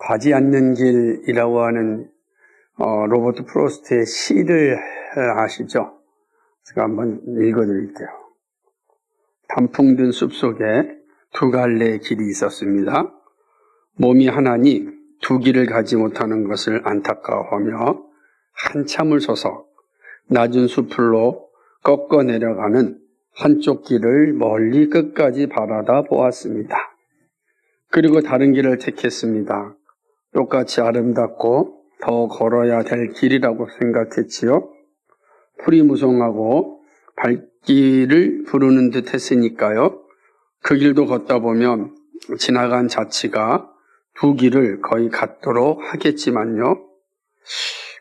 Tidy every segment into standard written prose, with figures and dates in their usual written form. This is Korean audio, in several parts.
가지 않는 길이라고 하는 로버트 프로스트의 시를 아시죠? 제가 한번 읽어드릴게요. 단풍 든 숲속에 두 갈래의 길이 있었습니다. 몸이 하나니 두 길을 가지 못하는 것을 안타까워하며 한참을 서서 낮은 숲으로 꺾어 내려가는 한쪽 길을 멀리 끝까지 바라다 보았습니다. 그리고 다른 길을 택했습니다. 똑같이 아름답고 더 걸어야 될 길이라고 생각했지요. 풀이 무성하고 발길을 부르는 듯 했으니까요. 그 길도 걷다 보면 지나간 자치가 두 길을 거의 같도록 하겠지만요.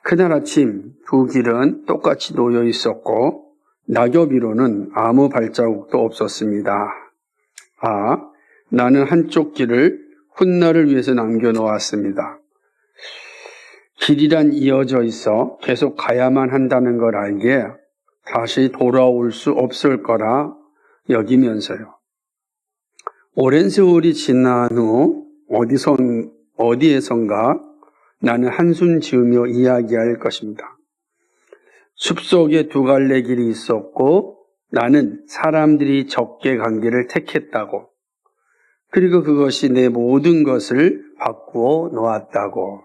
그날 아침 두 길은 똑같이 놓여 있었고 낙엽 위로는 아무 발자국도 없었습니다. 나는 한쪽 길을 훗날을 위해서 남겨놓았습니다. 길이란 이어져 있어 계속 가야만 한다는 걸 알기에 다시 돌아올 수 없을 거라 여기면서요. 오랜 세월이 지난 후 어디에선가 나는 한숨 지으며 이야기할 것입니다. 숲속에 두 갈래 길이 있었고 나는 사람들이 적게 간 길을 택했다고. 그리고 그것이 내 모든 것을 바꾸어 놓았다고.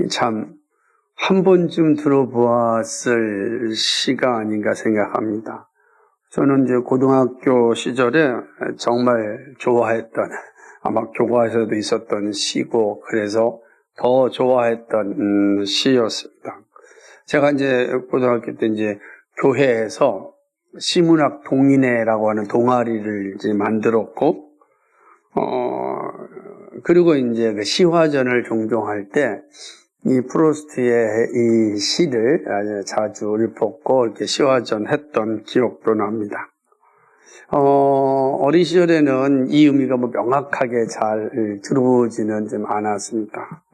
참 한 번쯤 들어보았을 시가 아닌가 생각합니다. 저는 이제 고등학교 시절에 정말 좋아했던, 아마 교과에서도 있었던 시고 그래서 더 좋아했던 시였습니다. 제가 이제 고등학교 때 이제 교회에서 시문학 동인회라고 하는 동아리를 이제 만들었고, 그리고 이제 그 시화전을 종종 할 때 이 프로스트의 이 시를 아주 자주 읊었고 이렇게 시화전 했던 기억도 납니다. 어린 시절에는 이 의미가 뭐 명확하게 잘 들어오지는 좀 않았습니다.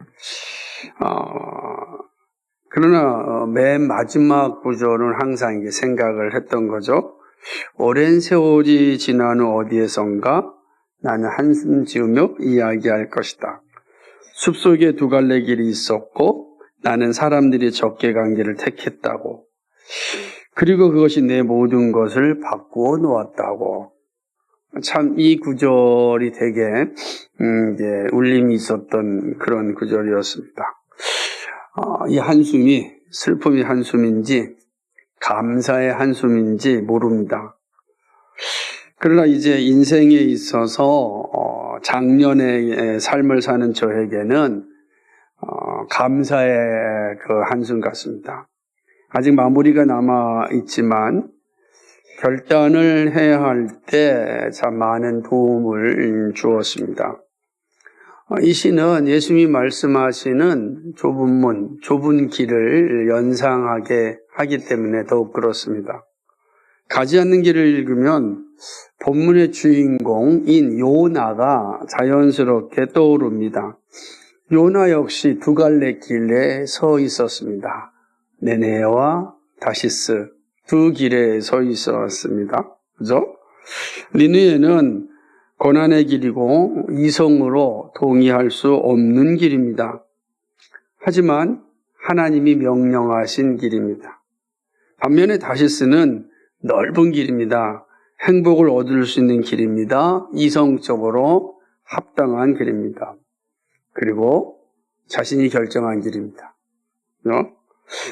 그러나 맨 마지막 구절은 항상 이게 생각을 했던 거죠. 오랜 세월이 지난 후 어디에선가 나는 한숨 지으며 이야기할 것이다. 숲속에 두 갈래 길이 있었고 나는 사람들이 적게 간 길을 택했다고. 그리고 그것이 내 모든 것을 바꾸어 놓았다고. 참 이 구절이 되게 이제 울림이 있었던 그런 구절이었습니다. 이 한숨이 슬픔의 한숨인지 감사의 한숨인지 모릅니다. 그러나 이제 인생에 있어서 작년의 삶을 사는 저에게는 감사의 그 한숨 같습니다. 아직 마무리가 남아 있지만 결단을 해야 할 때 참 많은 도움을 주었습니다. 이 시는 예수님이 말씀하시는 좁은 문, 좁은 길을 연상하게 하기 때문에 더욱 그렇습니다. 가지 않는 길을 읽으면 본문의 주인공인 요나가 자연스럽게 떠오릅니다. 요나 역시 두 갈래 길에 서 있었습니다. 니느웨와 다시스 두 길에 서 있었습니다. 그죠? 니느웨는 고난의 길이고 이성으로 동의할 수 없는 길입니다. 하지만 하나님이 명령하신 길입니다. 반면에 다시스는 넓은 길입니다. 행복을 얻을 수 있는 길입니다. 이성적으로 합당한 길입니다. 그리고 자신이 결정한 길입니다.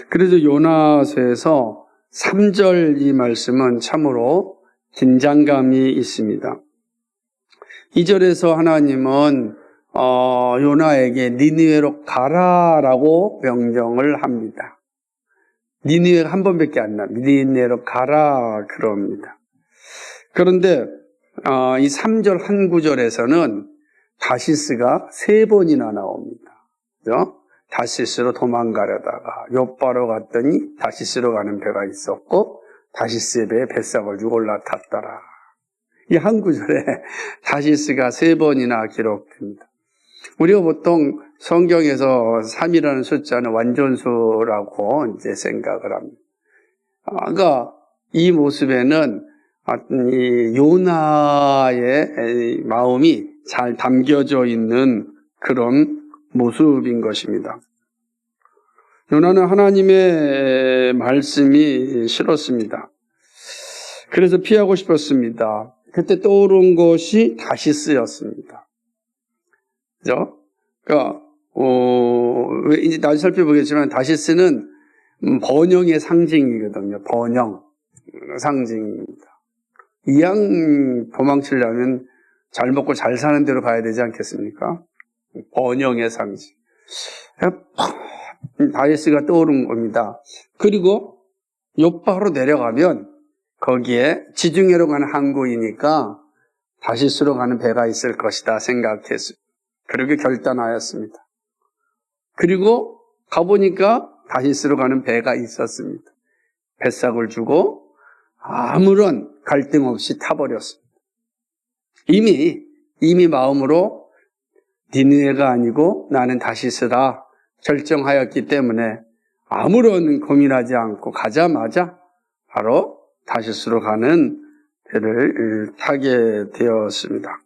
그래서 요나서에서 3절 이 말씀은 참으로 긴장감이 있습니다. 2절에서 하나님은 요나에게 니느웨로 가라라고 명령을 합니다. 니느웨가 한 번밖에 안 나옵니다. 니느웨로 가라 그럽니다. 그런데 이 3절 한 구절에서는 다시스가 3번이나 나옵니다. 그죠? 다시스로 도망가려다가 욥바로 갔더니 다시스로 가는 배가 있었고 다시스의 배에 뱃삭을 주고 올라탔더라. 이 한 구절에 다시스가 3번이나 기록됩니다. 우리가 보통 성경에서 3이라는 숫자는 완전수라고 이제 생각을 합니다. 그러니까 이 모습에는 이 요나의 마음이 잘 담겨져 있는 그런 모습인 것입니다. 요나는 하나님의 말씀이 싫었습니다. 그래서 피하고 싶었습니다. 그때 떠오른 것이 다시스였습니다. 그죠? 그러니까, 이제 나중에 살펴보겠지만, 다시스는 번영의 상징이거든요. 번영, 상징입니다. 이왕 도망치려면 잘 먹고 잘 사는 데로 가야 되지 않겠습니까? 번영의 상징. 다시스가 떠오른 겁니다. 그리고 요바로 내려가면 거기에 지중해로 가는 항구이니까 다시스로 가는 배가 있을 것이다 생각했습니다. 그렇게 결단하였습니다. 그리고 가보니까 다시스로 가는 배가 있었습니다. 뱃삭을 주고 아무런 갈등 없이 타버렸습니다. 이미 마음으로 니느웨가 아니고 나는 다시스다 결정하였기 때문에 아무런 고민하지 않고 가자마자 바로 다시스로 가는 배를 타게 되었습니다.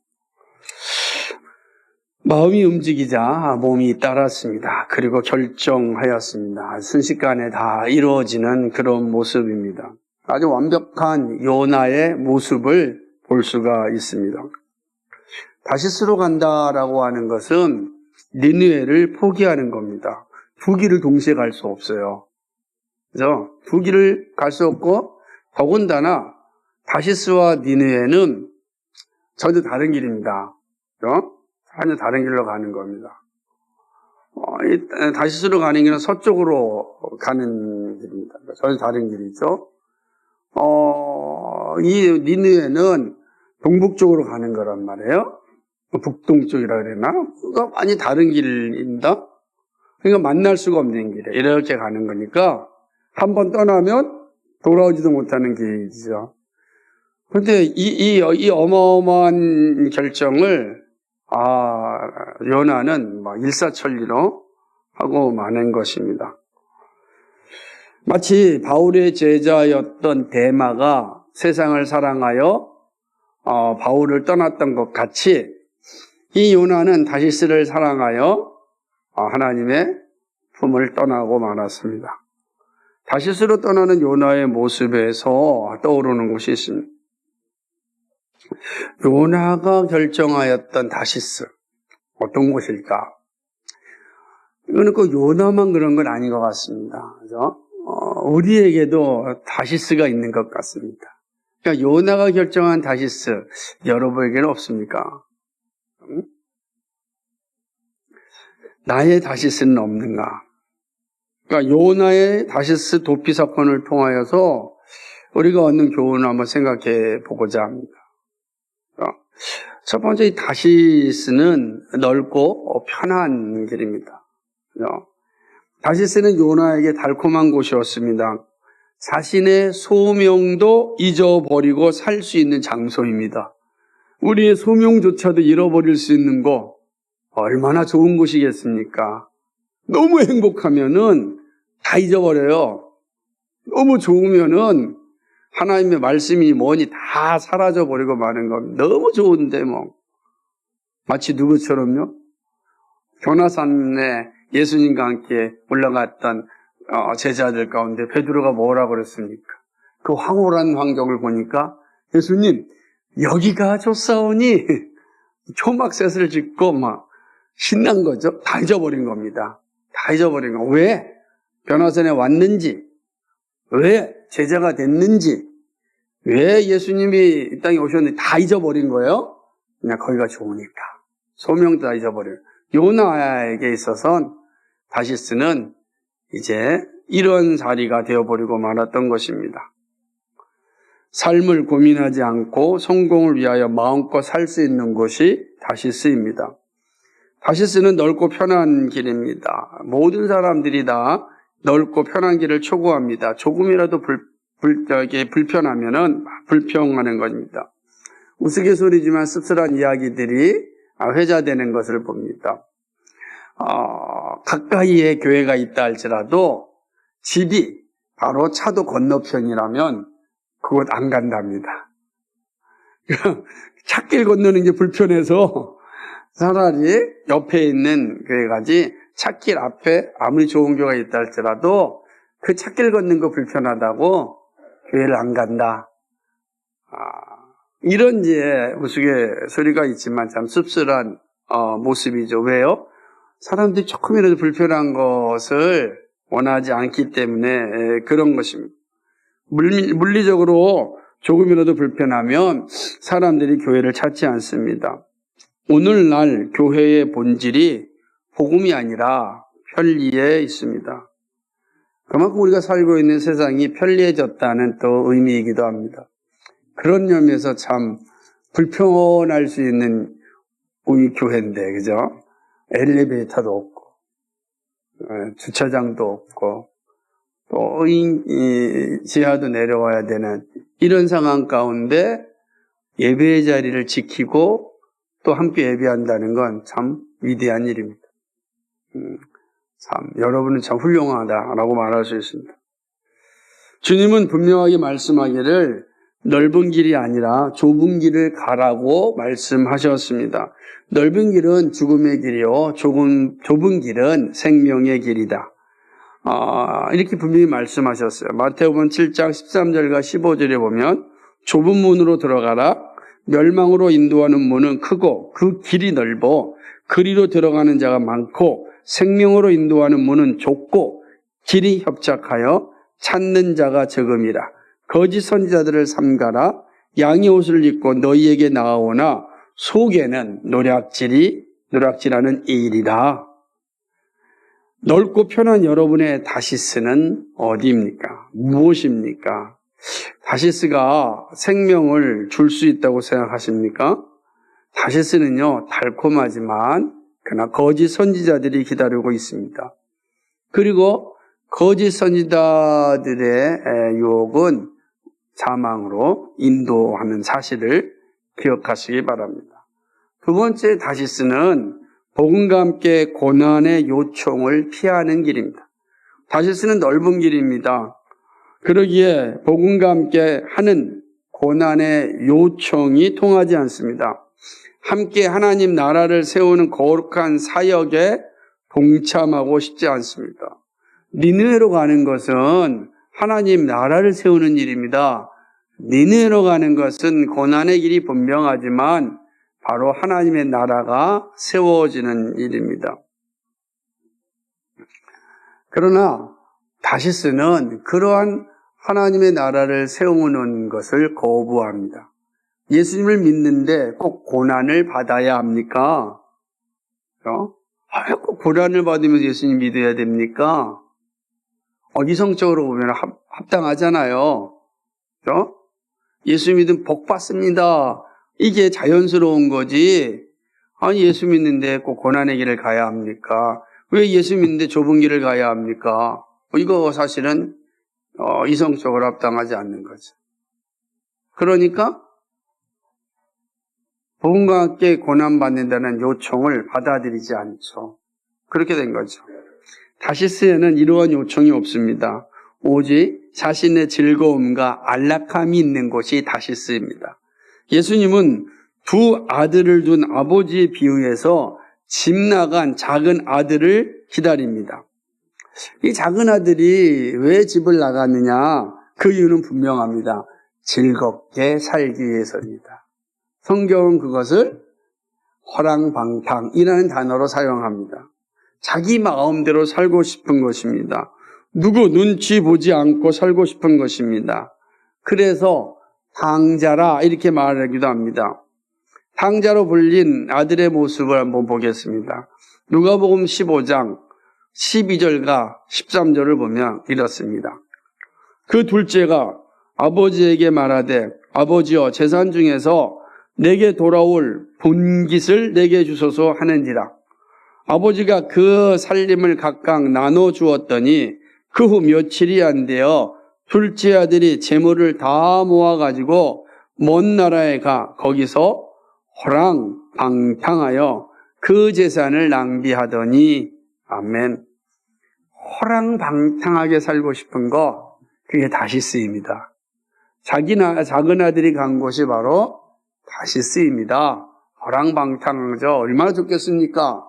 마음이 움직이자 몸이 따랐습니다. 그리고 결정하였습니다. 순식간에 다 이루어지는 그런 모습입니다. 아주 완벽한 요나의 모습을 볼 수가 있습니다. 다시스로 간다라고 하는 것은 니느웨를 포기하는 겁니다. 두 길을 동시에 갈 수 없어요. 그래서 두 길을 갈 수 없고 더군다나 다시스와 니느웨는 전혀 다른 길입니다. 그렇죠? 전혀 다른 길로 가는 겁니다. 다시스로 가는 길은 서쪽으로 가는 길입니다. 전혀 다른 길이죠. 이 니느웨는 동북쪽으로 가는 거란 말이에요. 북동쪽이라 그러나? 그거 많이 다른 길입니다. 그러니까 만날 수가 없는 길이에요. 이렇게 가는 거니까 한번 떠나면 돌아오지도 못하는 길이죠. 그런데 이 어마어마한 결정을 요나는 일사천리로 하고 마는 것입니다. 마치 바울의 제자였던 데마가 세상을 사랑하여 바울을 떠났던 것 같이 이 요나는 다시스를 사랑하여 하나님의 품을 떠나고 말았습니다. 다시스로 떠나는 요나의 모습에서 떠오르는 것이 있습니다. 요나가 결정하였던 다시스, 어떤 곳일까? 이거는 꼭 요나만 그런 건 아닌 것 같습니다. 그죠? 우리에게도 다시스가 있는 것 같습니다. 그러니까 요나가 결정한 다시스, 여러분에게는 없습니까? 나의 다시스는 없는가? 그러니까 요나의 다시스 도피 사건을 통하여서 우리가 얻는 교훈을 한번 생각해 보고자 합니다. 첫 번째, 이 다시스는 넓고 편한 길입니다. 다시스는 요나에게 달콤한 곳이었습니다. 자신의 소명도 잊어버리고 살 수 있는 장소입니다. 우리의 소명조차도 잃어버릴 수 있는 거 얼마나 좋은 곳이겠습니까? 너무 행복하면은 다 잊어버려요. 너무 좋으면은 하나님의 말씀이 뭐니 다 사라져버리고 마는 겁니다. 너무 좋은데 마치 누구처럼요? 변화산에 예수님과 함께 올라갔던 제자들 가운데 베드로가 뭐라고 그랬습니까? 그 황홀한 환경을 보니까 예수님 여기가 좋사오니 초막셋을 짓고 신난 거죠. 다 잊어버린 겁니다. 다 잊어버린 거. 왜 변화산에 왔는지, 왜 제자가 됐는지, 왜 예수님이 이 땅에 오셨는지 다 잊어버린 거예요. 그냥 거기가 좋으니까. 소명도 다 잊어버려요. 요나에게 있어서는 다시스는 이제 이런 자리가 되어버리고 말았던 것입니다. 삶을 고민하지 않고 성공을 위하여 마음껏 살 수 있는 곳이 다시스입니다. 다시스는 넓고 편한 길입니다. 모든 사람들이 다 넓고 편한 길을 추구합니다. 조금이라도 불편하면은 불평하는 겁니다. 우스갯소리지만 씁쓸한 이야기들이 회자되는 것을 봅니다. 가까이에 교회가 있다 할지라도 집이 바로 차도 건너편이라면 그곳 안 간답니다. 찻길 건너는 게 불편해서 차라리 옆에 있는 교회 가지 찻길 앞에 아무리 좋은 교회가 있다 할지라도 그 찻길 걷는 거 불편하다고 교회를 안 간다. 이런 이제 우스갯소리가 있지만 참 씁쓸한 모습이죠. 왜요? 사람들이 조금이라도 불편한 것을 원하지 않기 때문에 그런 것입니다. 물리적으로 조금이라도 불편하면 사람들이 교회를 찾지 않습니다. 오늘날 교회의 본질이 복음이 아니라 편리에 있습니다. 그만큼 우리가 살고 있는 세상이 편리해졌다는 또 의미이기도 합니다. 그런 점에서 참 불편할 수 있는 우리 교회인데, 그죠? 엘리베이터도 없고, 주차장도 없고, 또 지하도 내려와야 되는 이런 상황 가운데 예배의 자리를 지키고 또 함께 예배한다는 건 참 위대한 일입니다. 참 여러분은 참 훌륭하다라고 말할 수 있습니다. 주님은 분명하게 말씀하기를 넓은 길이 아니라 좁은 길을 가라고 말씀하셨습니다. 넓은 길은 죽음의 길이요, 좁은 길은 생명의 길이다. 이렇게 분명히 말씀하셨어요. 마태복음 7장 13절과 15절에 보면 좁은 문으로 들어가라. 멸망으로 인도하는 문은 크고 그 길이 넓어 그리로 들어가는 자가 많고 생명으로 인도하는 문은 좁고 길이 협착하여 찾는 자가 적음이라. 거짓 선지자들을 삼가라. 양의 옷을 입고 너희에게 나아오나 속에는 노략질하는 이일이라. 넓고 편한 여러분의 다시스는 어디입니까? 무엇입니까? 다시스가 생명을 줄 수 있다고 생각하십니까? 다시스는요, 달콤하지만 그러나 거짓 선지자들이 기다리고 있습니다. 그리고 거짓 선지자들의 유혹은 사망으로 인도하는 사실을 기억하시기 바랍니다. 두 번째 다시스는 복음과 함께 고난의 요청을 피하는 길입니다. 다시스는 넓은 길입니다. 그러기에 복음과 함께 하는 고난의 요청이 통하지 않습니다. 함께 하나님 나라를 세우는 거룩한 사역에 동참하고 싶지 않습니다. 니느웨로 가는 것은 하나님 나라를 세우는 일입니다. 니느웨로 가는 것은 고난의 길이 분명하지만 바로 하나님의 나라가 세워지는 일입니다. 그러나 다시스는 그러한 하나님의 나라를 세우는 것을 거부합니다. 예수님을 믿는데 꼭 고난을 받아야 합니까? 꼭 고난을 받으면서 예수님 믿어야 됩니까? 이성적으로 보면 합당하잖아요. 예수 믿으면 복 받습니다. 이게 자연스러운 거지. 아니, 예수 믿는데 꼭 고난의 길을 가야 합니까? 왜 예수 믿는데 좁은 길을 가야 합니까? 이거 사실은 이성적으로 합당하지 않는 거죠. 그러니까 복음과 함께 고난받는다는 요청을 받아들이지 않죠. 그렇게 된 거죠. 다시스에는 이러한 요청이 없습니다. 오직 자신의 즐거움과 안락함이 있는 곳이 다시스입니다. 예수님은 두 아들을 둔 아버지에 비유해서 집 나간 작은 아들을 기다립니다. 이 작은 아들이 왜 집을 나갔느냐? 그 이유는 분명합니다. 즐겁게 살기 위해서입니다. 성경은 그것을 허랑방탕이라는 단어로 사용합니다. 자기 마음대로 살고 싶은 것입니다. 누구 눈치 보지 않고 살고 싶은 것입니다. 그래서 탕자라 이렇게 말하기도 합니다. 탕자로 불린 아들의 모습을 한번 보겠습니다. 누가복음 15장 12절과 13절을 보면 이렇습니다. 그 둘째가 아버지에게 말하되 아버지여 재산 중에서 내게 돌아올 본깃을 내게 주소서 하는지라. 아버지가 그 살림을 각각 나눠 주었더니 그 후 며칠이 안 되어 둘째 아들이 재물을 다 모아가지고 먼 나라에 가 거기서 호랑방탕하여 그 재산을 낭비하더니 아멘. 호랑방탕하게 살고 싶은 거 그게 다시스입니다. 작은 아들이 간 곳이 바로 다시스입니다. 허랑방탕하죠. 얼마나 좋겠습니까?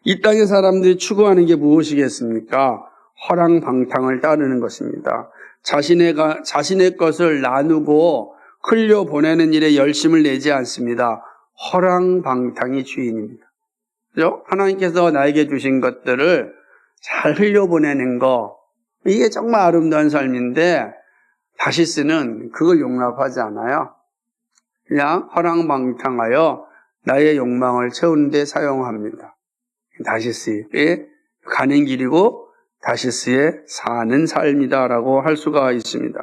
이 땅의 사람들이 추구하는 게 무엇이겠습니까? 허랑방탕을 따르는 것입니다. 자신의 것을 나누고 흘려보내는 일에 열심을 내지 않습니다. 허랑방탕이 주인입니다. 그죠? 하나님께서 나에게 주신 것들을 잘 흘려보내는 거, 이게 정말 아름다운 삶인데 다시스는 그걸 용납하지 않아요. 그냥 허랑방탕하여 나의 욕망을 채우는 데 사용합니다. 다시스의 가는 길이고 다시스의 사는 삶이다라고 할 수가 있습니다.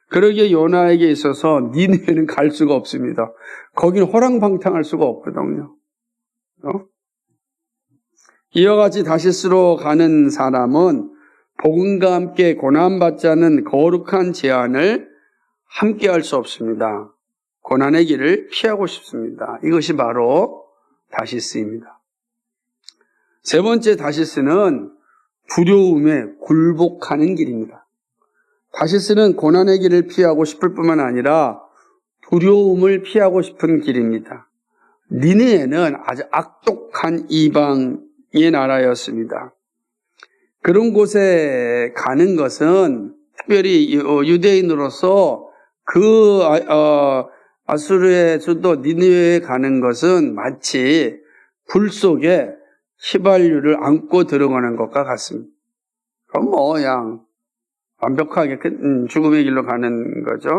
그러기에 요나에게 있어서 니느웨는 갈 수가 없습니다. 거기는 허랑방탕할 수가 없거든요. 이와 같이 다시스로 가는 사람은 복음과 함께 고난받지 않는 거룩한 제한을 함께 할 수 없습니다. 고난의 길을 피하고 싶습니다. 이것이 바로 다시스입니다. 세 번째 다시스는 두려움에 굴복하는 길입니다. 다시스는 고난의 길을 피하고 싶을 뿐만 아니라 두려움을 피하고 싶은 길입니다. 니느웨는 아주 악독한 이방의 나라였습니다. 그런 곳에 가는 것은 특별히 유대인으로서 그 아수르의 수도 니느웨에 가는 것은 마치 불 속에 휘발유를 안고 들어가는 것과 같습니다. 그럼 그냥 완벽하게 죽음의 길로 가는 거죠.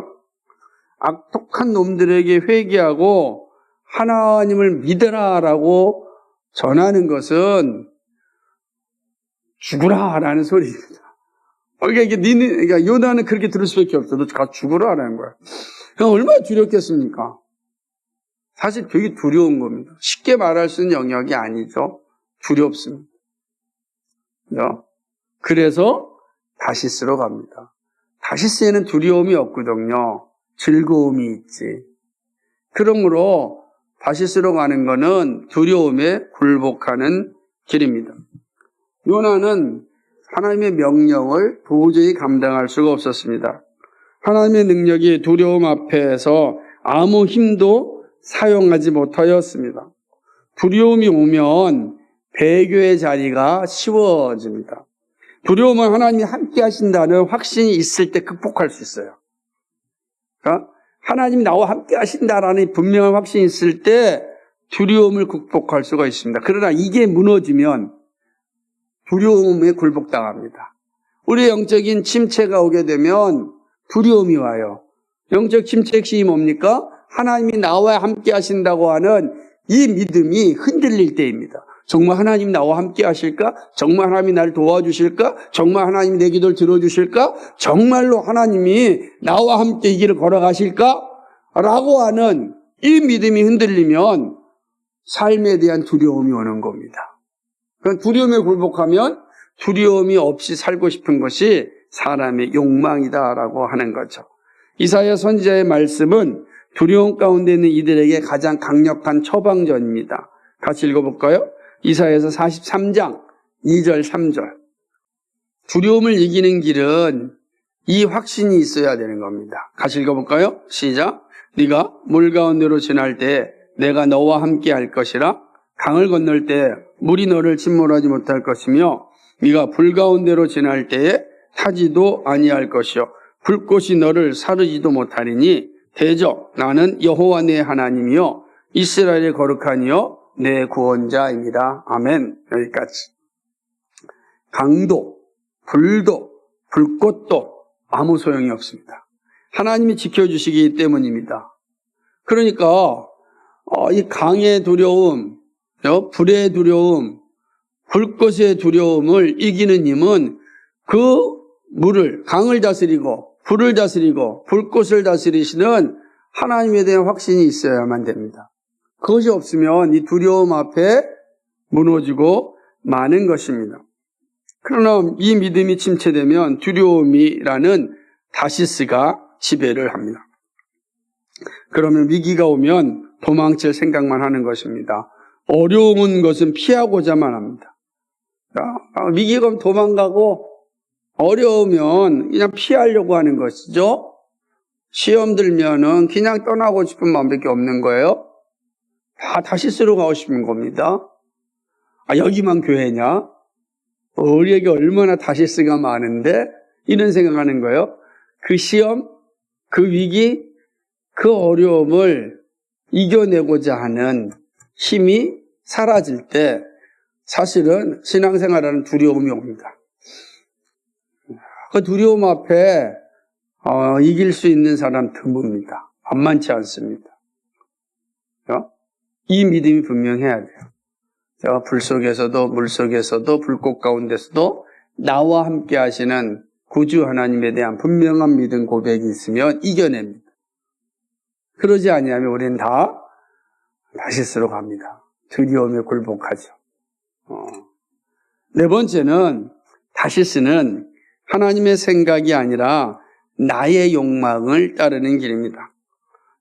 악독한 놈들에게 회개하고 하나님을 믿으라라고 전하는 것은 죽으라라는 소리입니다. 그러니까 요나는 그렇게 들을 수밖에 없어. 너 가서 죽으라라는 거야. 얼마나 두렵겠습니까? 사실 되게 두려운 겁니다. 쉽게 말할 수 있는 영역이 아니죠. 두렵습니다. 그래서 다시스로 갑니다. 다시스에는 두려움이 없거든요. 즐거움이 있지. 그러므로 다시스로 가는 것은 두려움에 굴복하는 길입니다. 요나는 하나님의 명령을 도저히 감당할 수가 없었습니다. 하나님의 능력이 두려움 앞에서 아무 힘도 사용하지 못하였습니다. 두려움이 오면 배교의 자리가 쉬워집니다. 두려움은 하나님이 함께 하신다는 확신이 있을 때 극복할 수 있어요. 그러니까 하나님이 나와 함께 하신다라는 분명한 확신이 있을 때 두려움을 극복할 수가 있습니다. 그러나 이게 무너지면 두려움에 굴복당합니다. 우리의 영적인 침체가 오게 되면 두려움이 와요. 영적 침체 핵심이 뭡니까? 하나님이 나와 함께 하신다고 하는 이 믿음이 흔들릴 때입니다. 정말 하나님 나와 함께 하실까? 정말 하나님이 나를 도와주실까? 정말 하나님이 내 기도를 들어주실까? 정말로 하나님이 나와 함께 이 길을 걸어가실까? 라고 하는 이 믿음이 흔들리면 삶에 대한 두려움이 오는 겁니다. 그러니까 두려움에 굴복하면 두려움이 없이 살고 싶은 것이 사람의 욕망이다라고 하는 거죠. 이사야 선지자의 말씀은 두려움 가운데 있는 이들에게 가장 강력한 처방전입니다. 같이 읽어볼까요? 이사야서 43장 2절 3절. 두려움을 이기는 길은 이 확신이 있어야 되는 겁니다. 같이 읽어볼까요? 시작. 네가 물 가운데로 지날 때 내가 너와 함께 할 것이라. 강을 건널 때 물이 너를 침몰하지 못할 것이며 네가 불 가운데로 지날 때에 타지도 아니할 것이요 불꽃이 너를 사르지도 못하리니 대저 나는 여호와 내 하나님이요 이스라엘의 거룩하니요 내 구원자입니다. 아멘. 여기까지. 강도, 불도, 불꽃도 아무 소용이 없습니다. 하나님이 지켜주시기 때문입니다. 그러니까 이 강의 두려움, 불의 두려움, 불꽃의 두려움을 이기는 힘은 그 물을, 강을 다스리고 불을 다스리고 불꽃을 다스리시는 하나님에 대한 확신이 있어야만 됩니다. 그것이 없으면 이 두려움 앞에 무너지고 마는 것입니다. 그러나 이 믿음이 침체되면 두려움이라는 다시스가 지배를 합니다. 그러면 위기가 오면 도망칠 생각만 하는 것입니다. 어려운 것은 피하고자만 합니다. 위기가 오면 도망가고 어려우면 그냥 피하려고 하는 것이죠. 시험 들면은 그냥 떠나고 싶은 마음밖에 없는 거예요. 다 다시스로 가고 싶은 겁니다. 여기만 교회냐? 우리에게 얼마나 다시스가 많은데? 이런 생각하는 거예요. 그 시험, 그 위기, 그 어려움을 이겨내고자 하는 힘이 사라질 때 사실은 신앙생활하는 두려움이 옵니다. 그 두려움 앞에 이길 수 있는 사람 드뭅니다. 만만치 않습니다. 이 믿음이 분명해야 돼요. 불 속에서도 물 속에서도 불꽃 가운데서도 나와 함께 하시는 구주 하나님에 대한 분명한 믿음 고백이 있으면 이겨냅니다. 그러지 아니하면 우리는 다 다시스로 갑니다. 두려움에 굴복하죠. 네 번째는 다시스는 하나님의 생각이 아니라 나의 욕망을 따르는 길입니다.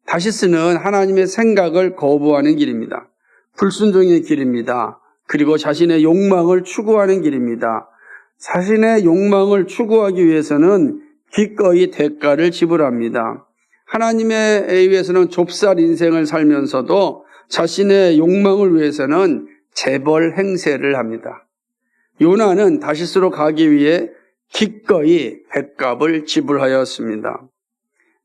다시스는 하나님의 생각을 거부하는 길입니다. 불순종의 길입니다. 그리고 자신의 욕망을 추구하는 길입니다. 자신의 욕망을 추구하기 위해서는 기꺼이 대가를 지불합니다. 하나님에 의해서는 좁쌀 인생을 살면서도 자신의 욕망을 위해서는 재벌 행세를 합니다. 요나는 다시스로 가기 위해 기꺼이 뱃값을 지불하였습니다.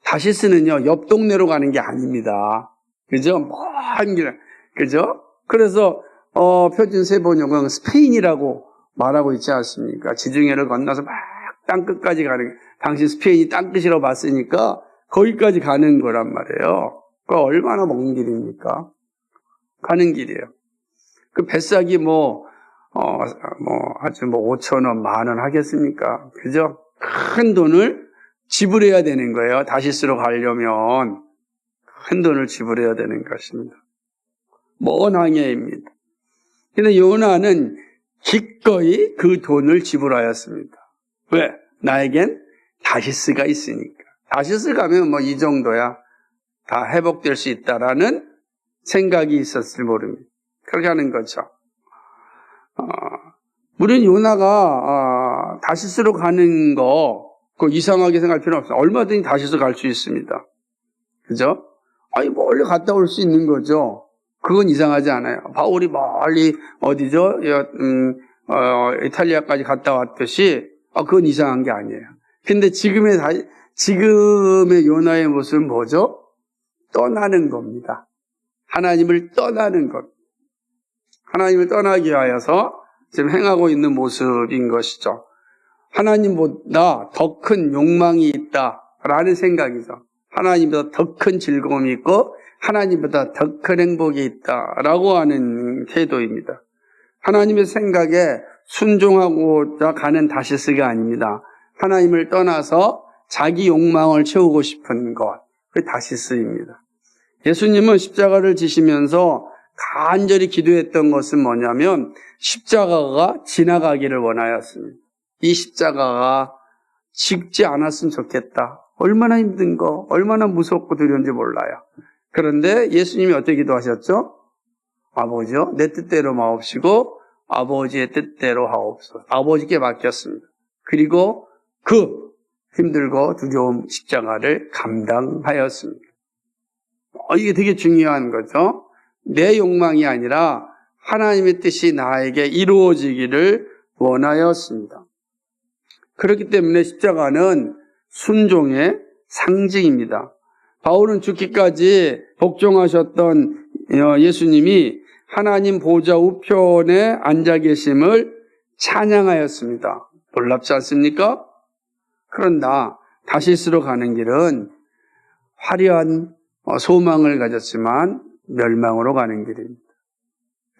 다시스는요, 옆 동네로 가는 게 아닙니다. 그죠? 먼 길, 그죠? 그래서, 표준세 번역은 스페인이라고 말하고 있지 않습니까? 지중해를 건너서 막 땅끝까지 가는, 당신 스페인이 땅끝이라고 봤으니까 거기까지 가는 거란 말이에요. 그 얼마나 먼 길입니까? 가는 길이에요. 그 뱃삭이 아주 5,000원, 10,000원 하겠습니까? 그죠? 큰 돈을 지불해야 되는 거예요. 다시스로 가려면 큰 돈을 지불해야 되는 것입니다. 먼 항해입니다. 근데 요나는 기꺼이 그 돈을 지불하였습니다. 왜? 나에겐 다시스가 있으니까. 다시스 가면 이 정도야 다 회복될 수 있다라는 생각이 있었을 모릅니다. 그렇게 하는 거죠. 물론 요나가 다시스로 가는 거 이상하게 생각할 필요는 없어요. 얼마든지 다시스 갈 수 있습니다. 그죠? 멀리 갔다 올 수 있는 거죠. 그건 이상하지 않아요. 바울이 멀리 어디죠? 이탈리아까지 갔다 왔듯이 그건 이상한 게 아니에요. 근데 지금의 요나의 모습은 뭐죠? 떠나는 겁니다. 하나님을 떠나는 것. 하나님을 떠나기 위하여서 지금 행하고 있는 모습인 것이죠. 하나님보다 더 큰 욕망이 있다라는 생각이죠. 하나님보다 더 큰 즐거움이 있고 하나님보다 더 큰 행복이 있다라고 하는 태도입니다. 하나님의 생각에 순종하고자 가는 다시스가 아닙니다. 하나님을 떠나서 자기 욕망을 채우고 싶은 것, 그 다시스입니다. 예수님은 십자가를 지시면서 간절히 기도했던 것은 뭐냐면 십자가가 지나가기를 원하였습니다. 이 십자가가 죽지 않았으면 좋겠다. 얼마나 힘든 거, 얼마나 무섭고 두려운지 몰라요. 그런데 예수님이 어떻게 기도하셨죠? 아버지요, 내 뜻대로 마옵시고 아버지의 뜻대로 하옵소서. 아버지께 맡겼습니다. 그리고 그 힘들고 두려운 십자가를 감당하였습니다. 이게 되게 중요한 거죠. 내 욕망이 아니라 하나님의 뜻이 나에게 이루어지기를 원하였습니다. 그렇기 때문에 십자가는 순종의 상징입니다. 바울은 죽기까지 복종하셨던 예수님이 하나님 보좌 우편에 앉아 계심을 찬양하였습니다. 놀랍지 않습니까? 그러나 다시스로 가는 길은 화려한 소망을 가졌지만 멸망으로 가는 길입니다.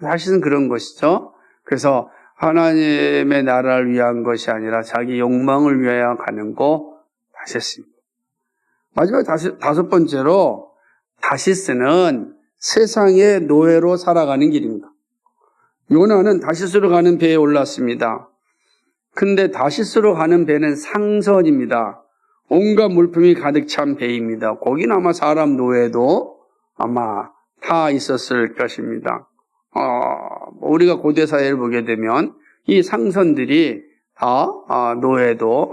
사실은 그런 것이죠. 그래서 하나님의 나라를 위한 것이 아니라 자기 욕망을 위하여 가는 거 다시스입니다. 마지막 다섯 번째로 다시스는 세상의 노예로 살아가는 길입니다. 요나는 다시스로 가는 배에 올랐습니다. 근데 다시스로 가는 배는 상선입니다. 온갖 물품이 가득 찬 배입니다. 거기는 아마 사람 노예도 아마 다 있었을 것입니다. 우리가 고대 사회를 보게 되면 이 상선들이 다 노예도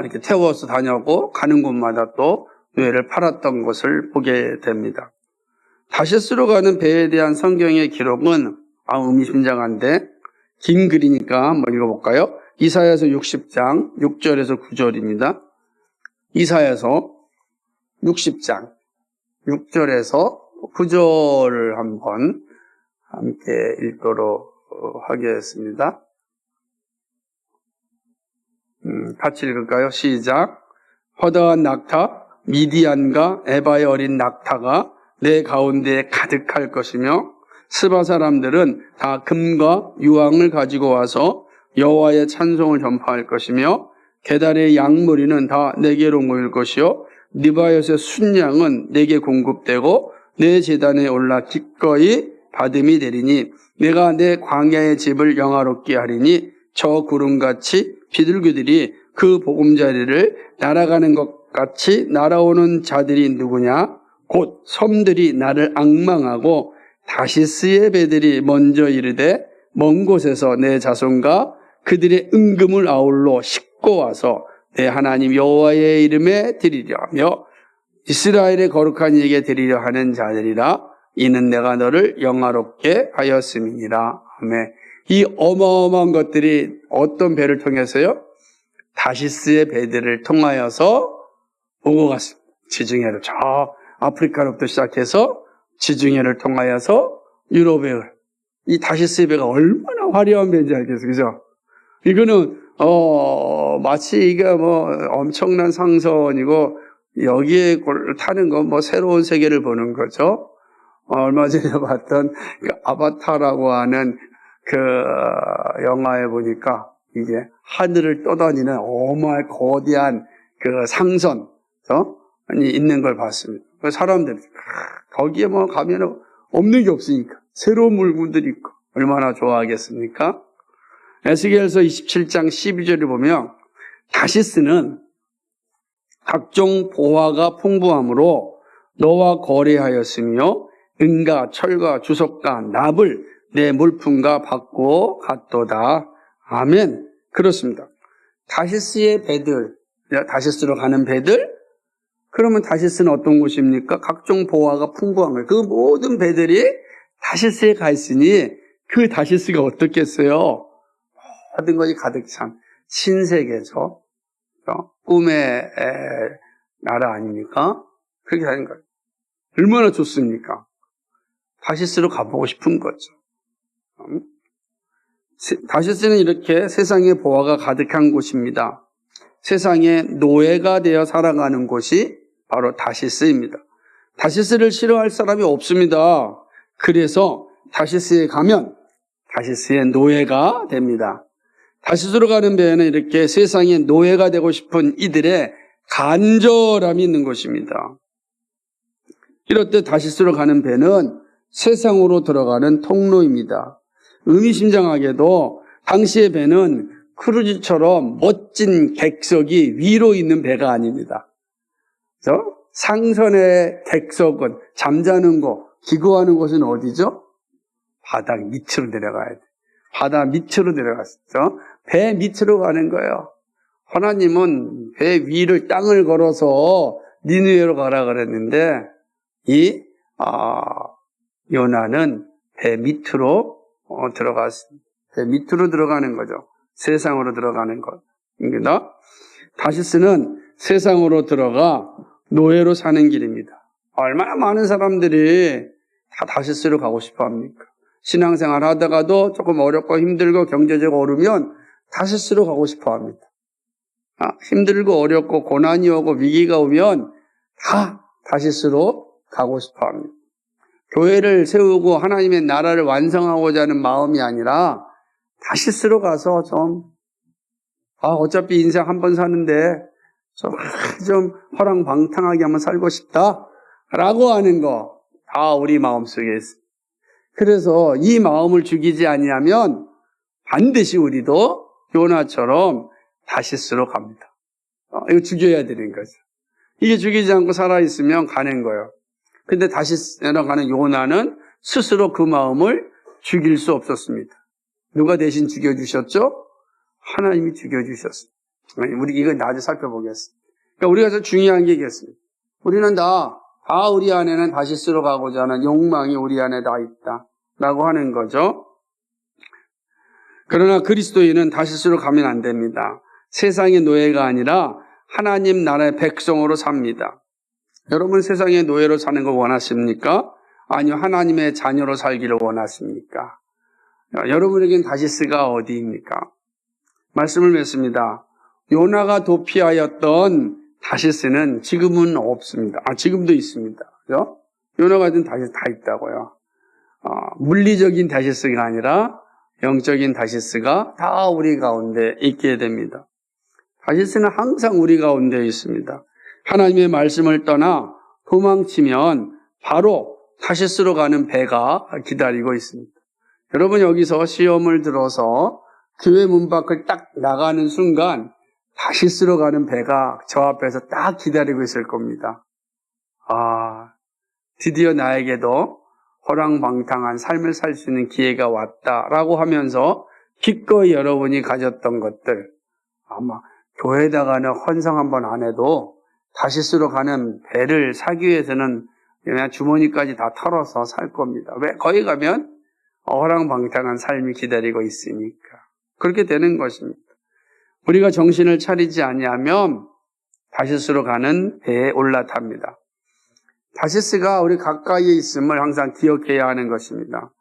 이렇게 태워서 다녔고 가는 곳마다 또 노예를 팔았던 것을 보게 됩니다. 다시스로 가는 배에 대한 성경의 기록은 의미심장한데 긴 글이니까 한번 읽어볼까요? 이사야서 60장 6절에서 9절입니다. 이사야서 60장 6절에서 9절을 한번 함께 읽도록 하겠습니다. 같이 읽을까요? 시작. 허다한 낙타, 미디안과 에바의 어린 낙타가 내 가운데에 가득할 것이며 스바 사람들은 다 금과 유황을 가지고 와서 여호와의 찬송을 전파할 것이며 게달의 양무리는 다 내게로 모일 것이요 느바롯의 순양은 내게 공급되고 내 제단에 올라 기꺼이 받음이 되리니 내가 내 광야의 집을 영화롭게 하리니 저 구름같이 비둘기들이 그 보금자리를 날아가는 것 같이 날아오는 자들이 누구냐? 곧 섬들이 나를 앙망하고 다시스의 배들이 먼저 이르되 먼 곳에서 내 자손과 그들의 은금을 아울러 싣고 와서 내 하나님 여호와의 이름에 드리려며 이스라엘의 거룩한 이에게 드리려 하는 자들이라. 이는 내가 너를 영화롭게 하였음이니라. 아멘. 이 어마어마한 것들이 어떤 배를 통해서요? 다시스의 배들을 통하여서 오고 갔습니다. 지중해를 저 아프리카로부터 시작해서 지중해를 통하여서 유럽에 이 다시스의 배가 얼마나 화려한 배인지 알겠어요. 그죠? 이거는 마치 이게 엄청난 상선이고 여기에 타는 건 새로운 세계를 보는 거죠. 얼마 전에 봤던 그 아바타라고 하는 그 영화에 보니까 이게 하늘을 떠다니는 어마어마한 거대한 그 상선이 있는 걸 봤습니다. 그 사람들이 거기에 가면 없는 게 없으니까 새로운 물건들이 있고 얼마나 좋아하겠습니까? 에스겔서 27장 12절을 보면 다시스는 각종 보화가 풍부함으로 너와 거래하였으며 은과 철과 주석과 납을 내 물품과 받고 갔도다. 아멘. 그렇습니다. 다시스의 배들, 다시스로 가는 배들, 그러면 다시스는 어떤 곳입니까? 각종 보화가 풍부한 거예요. 그 모든 배들이 다시스에 가 있으니 그 다시스가 어떻겠어요? 모든 것이 가득 찬 신세계죠. 꿈의 나라 아닙니까? 그렇게 하는 거예요. 얼마나 좋습니까? 다시스로 가보고 싶은 거죠. 다시스는 이렇게 세상에 보화가 가득한 곳입니다. 세상에 노예가 되어 살아가는 곳이 바로 다시스입니다. 다시스를 싫어할 사람이 없습니다. 그래서 다시스에 가면 다시스의 노예가 됩니다. 다시스로 가는 배에는 이렇게 세상의 노예가 되고 싶은 이들의 간절함이 있는 것입니다. 이럴 때 다시스로 가는 배는 세상으로 들어가는 통로입니다. 의미심장하게도 당시의 배는 크루즈처럼 멋진 객석이 위로 있는 배가 아닙니다. 그렇죠? 상선의 객석은 잠자는 곳, 기거하는 곳은 어디죠? 바닥 밑으로 내려가야 돼. 바다 밑으로 내려갔죠. 배 밑으로 가는 거예요. 하나님은 배 위를 땅을 걸어서 니느웨로 가라 그랬는데 이 요나는 배 밑으로 들어갔습니다. 배 밑으로 들어가는 거죠. 세상으로 들어가는 것입니다. 다시스는 세상으로 들어가 노예로 사는 길입니다. 얼마나 많은 사람들이 다 다시스로 가고 싶어 합니까? 신앙생활 하다가도 조금 어렵고 힘들고 경제적으로 어려우면 다시스로 가고 싶어 합니다. 힘들고 어렵고 고난이 오고 위기가 오면 다 다시스로 가고 싶어 합니다. 교회를 세우고 하나님의 나라를 완성하고자 하는 마음이 아니라 다시스로 가서 어차피 인생 한 번 사는데 좀 허랑방탕하게 한번 살고 싶다 라고 하는 거 다 우리 마음속에 있습니다. 그래서 이 마음을 죽이지 아니하면 반드시 우리도 요나처럼 다시스로 갑니다. 이거 죽여야 되는 거죠. 이게 죽이지 않고 살아있으면 가는 거예요. 근데 다시스로 가는 요나는 스스로 그 마음을 죽일 수 없었습니다. 누가 대신 죽여주셨죠? 하나님이 죽여주셨습니다. 우리 이거 나중에 살펴보겠습니다. 그러니까 우리가 더 중요한 게 있겠습니다. 우리는 다 다 우리 안에는 다시스로 가고자 하는 욕망이 우리 안에 다 있다 라고 하는 거죠. 그러나 그리스도인은 다시스로 가면 안 됩니다. 세상의 노예가 아니라 하나님 나라의 백성으로 삽니다. 여러분 세상의 노예로 사는 걸 원하십니까? 아니요, 하나님의 자녀로 살기를 원하십니까? 여러분에겐 다시스가 어디입니까? 말씀을 맺습니다. 요나가 도피하였던 다시스는 지금은 없습니다. 지금도 있습니다. 그죠? 요나 같은 다시스 다 있다고요. 물리적인 다시스가 아니라 영적인 다시스가 다 우리 가운데 있게 됩니다. 다시스는 항상 우리 가운데 있습니다. 하나님의 말씀을 떠나 도망치면 바로 다시스로 가는 배가 기다리고 있습니다. 여러분 여기서 시험을 들어서 교회 문 밖을 딱 나가는 순간 다시스로 가는 배가 저 앞에서 딱 기다리고 있을 겁니다. 드디어 나에게도 허랑방탕한 삶을 살 수 있는 기회가 왔다라고 하면서 기꺼이 여러분이 가졌던 것들, 아마 교회에다가는 헌상 한번 안 해도 다시스로 가는 배를 사기 위해서는 그냥 주머니까지 다 털어서 살 겁니다. 왜? 거기 가면 허랑방탕한 삶이 기다리고 있으니까. 그렇게 되는 것입니다. 우리가 정신을 차리지 아니하면 다시스로 가는 배에 올라탑니다. 다시스가 우리 가까이에 있음을 항상 기억해야 하는 것입니다.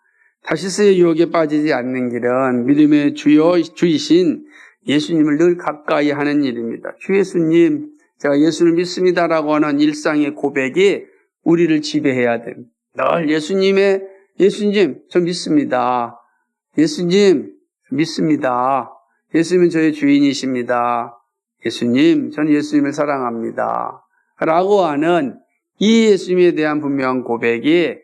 다시스의 유혹에 빠지지 않는 길은 믿음의 주이신 예수님을 늘 가까이 하는 일입니다. 주 예수님, 제가 예수를 믿습니다라고 하는 일상의 고백이 우리를 지배해야 됩니다. 늘 예수님, 저 믿습니다. 예수님, 믿습니다. 예수님은 저의 주인이십니다. 예수님, 저는 예수님을 사랑합니다. 라고 하는 이 예수님에 대한 분명한 고백이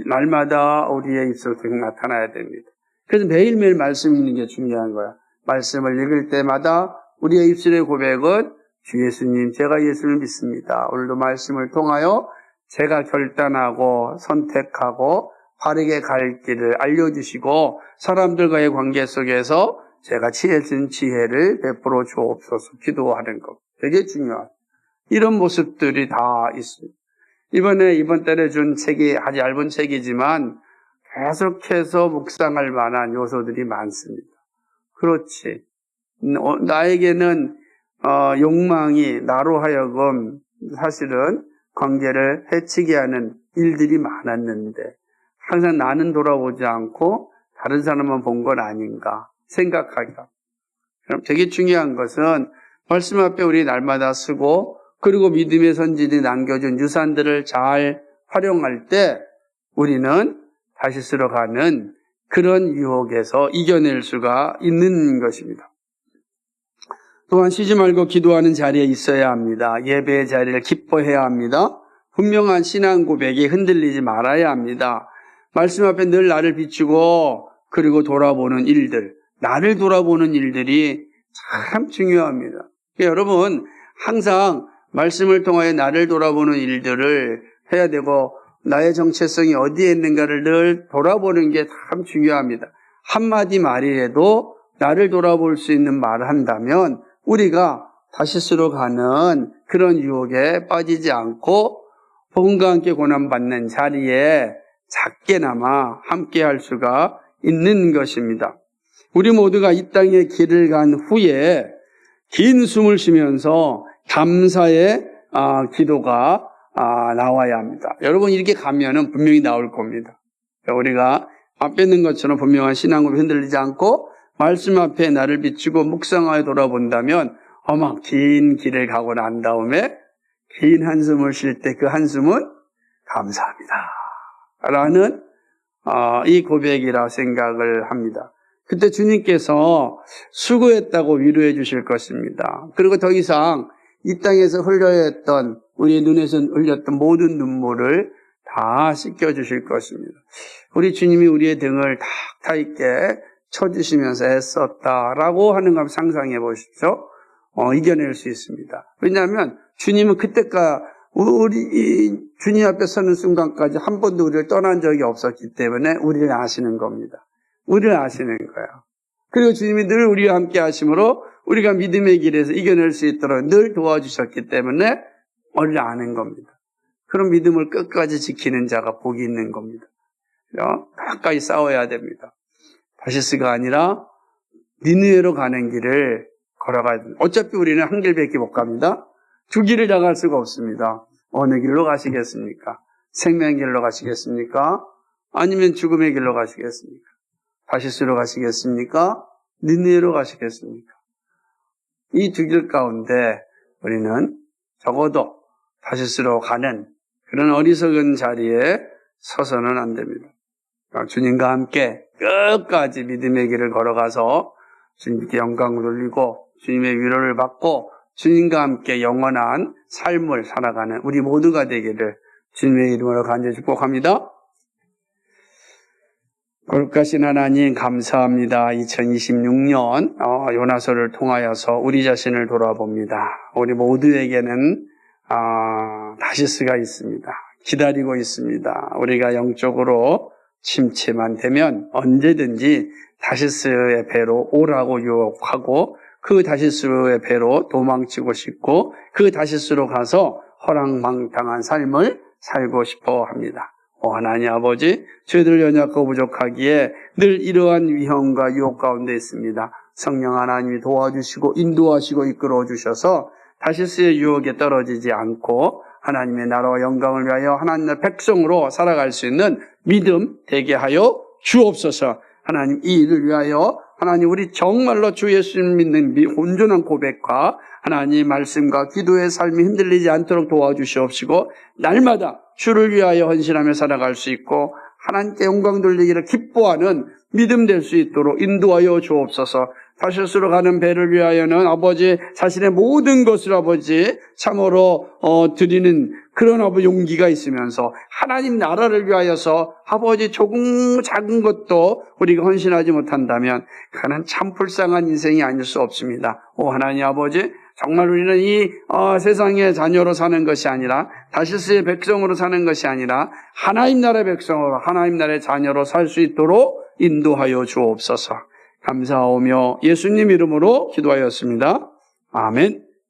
날마다 우리의 입술에 나타나야 됩니다. 그래서 매일매일 말씀 읽는 게 중요한 거야. 말씀을 읽을 때마다 우리의 입술의 고백은 주 예수님, 제가 예수를 믿습니다. 오늘도 말씀을 통하여 제가 결단하고 선택하고 바르게 갈 길을 알려주시고 사람들과의 관계 속에서 제가 지혜진 지혜를 베풀어 주옵소서 기도하는 것. 되게 중요합니다. 이런 모습들이 다 있습니다. 이번 달에 준 책이 아주 얇은 책이지만 계속해서 묵상할 만한 요소들이 많습니다. 그렇지. 나에게는 욕망이 나로 하여금 사실은 관계를 해치게 하는 일들이 많았는데 항상 나는 돌아보지 않고 다른 사람만 본 건 아닌가 생각하기가. 그럼 되게 중요한 것은 말씀 앞에 우리 날마다 쓰고 그리고 믿음의 선지들이 남겨준 유산들을 잘 활용할 때 우리는 다시스로 가는 그런 유혹에서 이겨낼 수가 있는 것입니다. 또한 쉬지 말고 기도하는 자리에 있어야 합니다. 예배의 자리를 기뻐해야 합니다. 분명한 신앙 고백이 흔들리지 말아야 합니다. 말씀 앞에 늘 나를 비추고 그리고 돌아보는 일들, 나를 돌아보는 일들이 참 중요합니다. 여러분 항상 말씀을 통하여 나를 돌아보는 일들을 해야 되고 나의 정체성이 어디에 있는가를 늘 돌아보는 게 참 중요합니다. 한마디 말이라도 나를 돌아볼 수 있는 말을 한다면 우리가 다시스로 가는 그런 유혹에 빠지지 않고 복음과 함께 고난받는 자리에 작게나마 함께 할 수가 있는 것입니다. 우리 모두가 이 땅에 길을 간 후에 긴 숨을 쉬면서 감사의 기도가 나와야 합니다. 여러분 이렇게 가면은 분명히 나올 겁니다. 우리가 앞에 있는 것처럼 분명한 신앙으로 흔들리지 않고 말씀 앞에 나를 비추고 묵상하여 돌아본다면 긴 길을 가고 난 다음에 긴 한숨을 쉴 때 그 한숨은 감사합니다 라는 이 고백이라 생각을 합니다. 그때 주님께서 수고했다고 위로해 주실 것입니다. 그리고 더 이상 이 땅에서 흘려야 했던 우리의 눈에서 흘렸던 모든 눈물을 다 씻겨주실 것입니다. 우리 주님이 우리의 등을 탁 있게 쳐주시면서 애썼다라고 하는 걸 상상해 보십시오. 이겨낼 수 있습니다. 왜냐하면 주님은 그때까지 우리 주님 앞에 서는 순간까지 한 번도 우리를 떠난 적이 없었기 때문에 우리를 아시는 겁니다. 우리를 아시는 거예요. 그리고 주님이 늘 우리와 함께 하심으로 우리가 믿음의 길에서 이겨낼 수 있도록 늘 도와주셨기 때문에 우리를 아는 겁니다. 그런 믿음을 끝까지 지키는 자가 복이 있는 겁니다. 끝까지 싸워야 됩니다. 다시스가 아니라 니느웨로 가는 길을 걸어가야 됩니다. 어차피 우리는 한 길밖에 못 갑니다. 두 길을 다 갈 수가 없습니다. 어느 길로 가시겠습니까? 생명의 길로 가시겠습니까? 아니면 죽음의 길로 가시겠습니까? 다시스로 가시겠습니까? 니느웨로 가시겠습니까? 이 두 길 가운데 우리는 적어도 다시스로 가는 그런 어리석은 자리에 서서는 안 됩니다. 주님과 함께 끝까지 믿음의 길을 걸어가서 주님께 영광을 돌리고 주님의 위로를 받고 주님과 함께 영원한 삶을 살아가는 우리 모두가 되기를 주님의 이름으로 간절히 축복합니다. 거룩하신 하나님 감사합니다. 2026년 요나서를 통하여서 우리 자신을 돌아봅니다. 우리 모두에게는 다시스가 있습니다. 기다리고 있습니다. 우리가 영적으로 침체만 되면 언제든지 다시스의 배로 오라고 유혹하고 그 다시스의 배로 도망치고 싶고 그 다시스로 가서 허랑방탕한 삶을 살고 싶어 합니다. 하나님 아버지, 저희들 연약하고 부족하기에 늘 이러한 위험과 유혹 가운데 있습니다. 성령 하나님이 도와주시고 인도하시고 이끌어 주셔서 다시스의 유혹에 떨어지지 않고 하나님의 나라와 영광을 위하여 하나님의 백성으로 살아갈 수 있는 믿음 되게 하여 주옵소서. 하나님 이 일을 위하여 하나님 우리 정말로 주 예수를 믿는 온전한 고백과 하나님 말씀과 기도의 삶이 흔들리지 않도록 도와주시옵시고 날마다 주를 위하여 헌신하며 살아갈 수 있고 하나님께 영광 돌리기를 기뻐하는 믿음 될 수 있도록 인도하여 주옵소서. 다시스로 가는 배를 위하여는 아버지 자신의 모든 것을 아버지 참으로 드리는 그런 아버지 용기가 있으면서 하나님 나라를 위하여서 아버지 조금 작은 것도 우리가 헌신하지 못한다면 그는 참 불쌍한 인생이 아닐 수 없습니다. 하나님 아버지 정말 우리는 이 세상의 자녀로 사는 것이 아니라 다시스의 백성으로 사는 것이 아니라 하나님 나라의 백성으로 하나님 나라의 자녀로 살 수 있도록 인도하여 주옵소서. 감사하오며 예수님 이름으로 기도하였습니다. 아멘.